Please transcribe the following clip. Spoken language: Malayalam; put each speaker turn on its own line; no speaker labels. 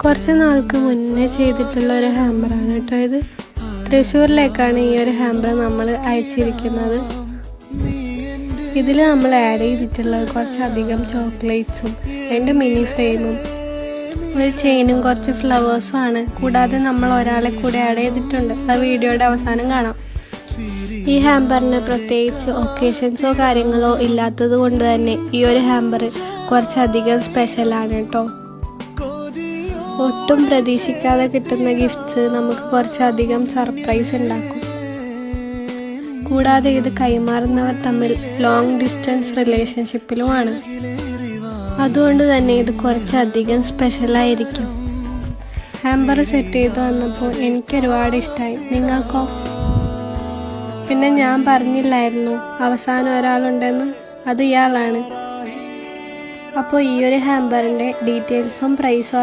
കുറച്ച് നാൾക്ക് മുന്നേ ചെയ്തിട്ടുള്ള ഒരു ഹാമ്പറാണ് കേട്ടോ ഇത്. തൃശ്ശൂരിലേക്കാണ് ഈ ഒരു ഹാമ്പർ നമ്മൾ അയച്ചിരിക്കുന്നത്. ഇതിൽ നമ്മൾ ആഡ് ചെയ്തിട്ടുള്ളത് കുറച്ചധികം ചോക്ലേറ്റ്സും 2 മിനി ഫ്രെയിമും ഒരു ചെയിനും കുറച്ച് ഫ്ലവേഴ്സും ആണ്. കൂടാതെ നമ്മൾ ഒരാളെ കൂടെ ആഡ് ചെയ്തിട്ടുണ്ട്. അത് വീഡിയോയുടെ അവസാനം കാണാം. ഈ ഹാമ്പറിന് പ്രത്യേകിച്ച് ഒക്കേഷൻസോ കാര്യങ്ങളോ ഇല്ലാത്തത് കൊണ്ട് തന്നെ ഈ ഒരു ഹാമ്പർ കുറച്ചധികം സ്പെഷ്യലാണ് കേട്ടോ. ഒട്ടും പ്രതീക്ഷിക്കാതെ കിട്ടുന്ന ഗിഫ്റ്റ്സ് നമുക്ക് കുറച്ചധികം സർപ്രൈസ് ഉണ്ടാക്കും. കൂടാതെ ഇത് കൈമാറുന്നവർ തമ്മിൽ ലോങ് ഡിസ്റ്റൻസ് റിലേഷൻഷിപ്പിലുമാണ്. അതുകൊണ്ട് തന്നെ ഇത് കുറച്ചധികം സ്പെഷ്യലായിരിക്കും. ഹാമ്പർ സെറ്റ് ചെയ്ത് വന്നപ്പോൾ എനിക്കൊരുപാട് ഇഷ്ടമായി. നിങ്ങൾക്കോ? പിന്നെ ഞാൻ പറഞ്ഞില്ലായിരുന്നു അവസാനം ഒരാളുണ്ടെന്ന്, അത് ഇയാളാണ്. അപ്പോൾ ഈ ഒരു ഹാമ്പറിൻ്റെ ഡീറ്റെയിൽസും പ്രൈസും